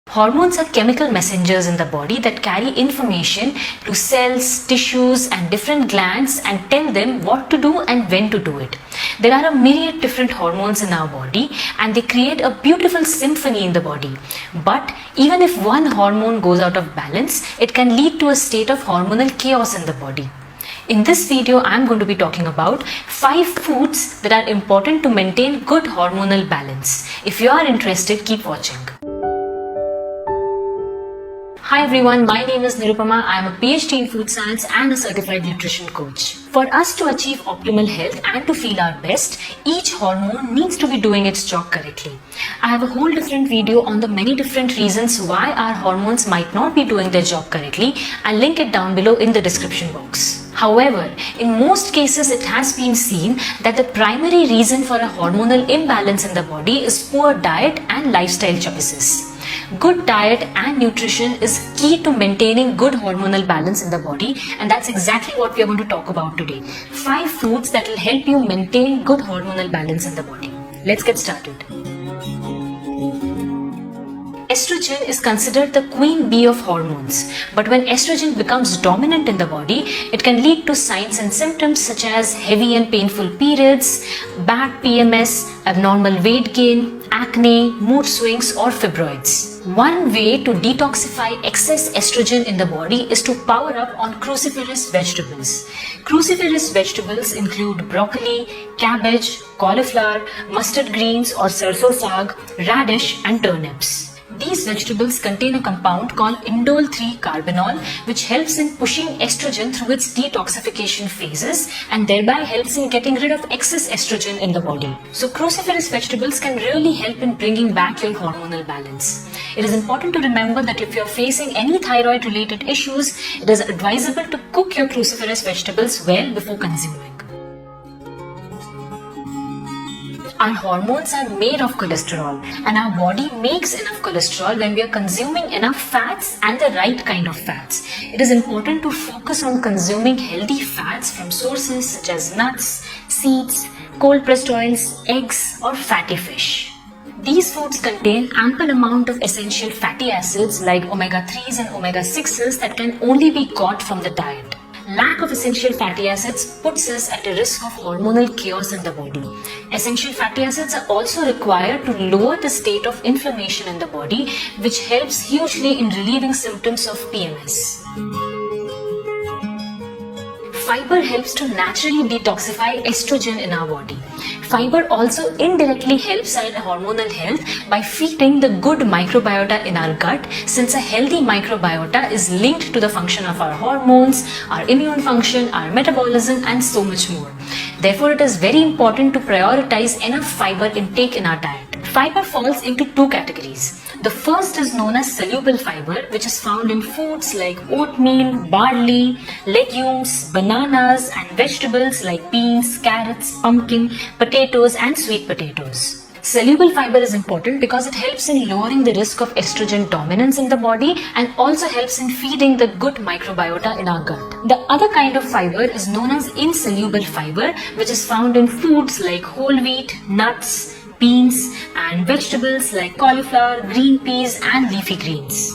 Hormones are chemical messengers in the body that carry information to cells, tissues and different glands and tell them what to do and when to do it. There are a myriad different hormones in our body and they create a beautiful symphony in the body. But even if one hormone goes out of balance, it can lead to a state of hormonal chaos in the body. In this video, I am going to be talking about 5 foods that are important to maintain good hormonal balance. If you are interested, keep watching. Hi everyone, my name is Nirupama. I am a PhD in food science and a certified nutrition coach. For us to achieve optimal health and to feel our best, each hormone needs to be doing its job correctly. I have a whole different video on the many different reasons why our hormones might not be doing their job correctly. I'll link it down below in the description box. However, in most cases it has been seen that the primary reason for a hormonal imbalance in the body is poor diet and lifestyle choices. Good diet and nutrition is key to maintaining good hormonal balance in the body, and that's exactly what we are going to talk about today. 5 foods that will help you maintain good hormonal balance in the body. Let's get started. Estrogen is considered the queen bee of hormones, but when estrogen becomes dominant in the body, it can lead to signs and symptoms such as heavy and painful periods, bad PMS, abnormal weight gain, acne, mood swings or fibroids. One way to detoxify excess estrogen in the body is to power up on cruciferous vegetables. Cruciferous vegetables include broccoli, cabbage, cauliflower, mustard greens or sarson saag, radish and turnips. These vegetables contain a compound called indole 3-carbinol, which helps in pushing estrogen through its detoxification phases and thereby helps in getting rid of excess estrogen in the body. So cruciferous vegetables can really help in bringing back your hormonal balance. It is important to remember that if you are facing any thyroid related issues, it is advisable to cook your cruciferous vegetables well before consuming. Our hormones are made of cholesterol and our body makes enough cholesterol when we are consuming enough fats and the right kind of fats. It is important to focus on consuming healthy fats from sources such as nuts, seeds, cold pressed oils, eggs or fatty fish. These foods contain ample amount of essential fatty acids like omega-3s and omega-6s that can only be got from the diet. Lack of essential fatty acids puts us at a risk of hormonal chaos in the body. Essential fatty acids are also required to lower the state of inflammation in the body, which helps hugely in relieving symptoms of PMS. Fiber helps to naturally detoxify estrogen in our body. Fiber also indirectly helps our hormonal health by feeding the good microbiota in our gut, since a healthy microbiota is linked to the function of our hormones, our immune function, our metabolism and so much more. Therefore, it is very important to prioritize enough fiber intake in our diet. Fiber falls into 2 categories. The first is known as soluble fiber, which is found in foods like oatmeal, barley, legumes, bananas and vegetables like beans, carrots, pumpkin, potatoes and sweet potatoes. Soluble fiber is important because it helps in lowering the risk of estrogen dominance in the body and also helps in feeding the good microbiota in our gut. The other kind of fiber is known as insoluble fiber, which is found in foods like whole wheat, nuts, beans and vegetables like cauliflower, green peas and leafy greens.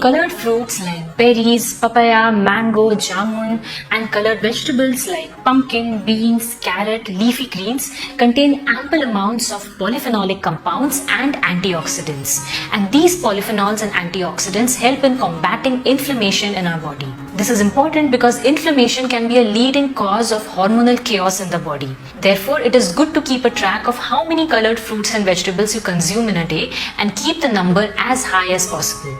Colored fruits like berries, papaya, mango, jamun and colored vegetables like pumpkin, beans, carrot, leafy greens contain ample amounts of polyphenolic compounds and antioxidants. And these polyphenols and antioxidants help in combating inflammation in our body. This is important because inflammation can be a leading cause of hormonal chaos in the body. Therefore, it is good to keep a track of how many colored fruits and vegetables you consume in a day and keep the number as high as possible.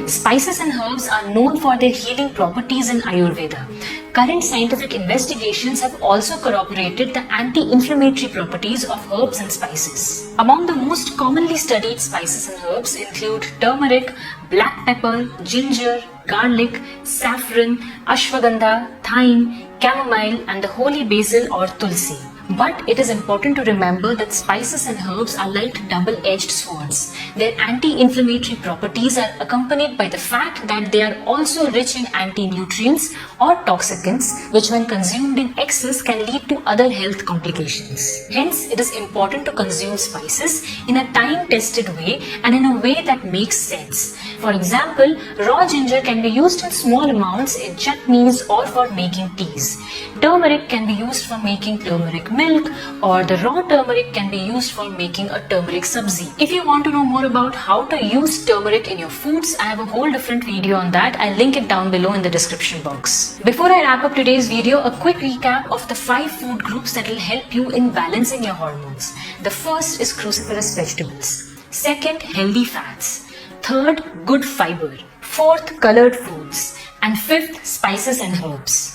Spices and herbs are known for their healing properties in Ayurveda. Current scientific investigations have also corroborated the anti-inflammatory properties of herbs and spices. Among the most commonly studied spices and herbs include turmeric, black pepper, ginger, garlic, saffron, ashwagandha, thyme, chamomile and the holy basil or tulsi. But it is important to remember that spices and herbs are like double-edged swords. Their anti-inflammatory properties are accompanied by the fact that they are also rich in anti-nutrients or toxicants, which when consumed in excess can lead to other health complications. Hence, it is important to consume spices in a time-tested way and in a way that makes sense. For example, raw ginger can be used in small amounts in chutneys or for making teas. Turmeric can be used for making turmeric milk, or the raw turmeric can be used for making a turmeric sabzi. If you want to know more about how to use turmeric in your foods, I have a whole different video on that. I'll link it down below in the description box. Before I wrap up today's video, a quick recap of the 5 food groups that will help you in balancing your hormones. The first is cruciferous vegetables. Second, healthy fats. Third, good fiber. Fourth, colored foods. And fifth, spices and herbs.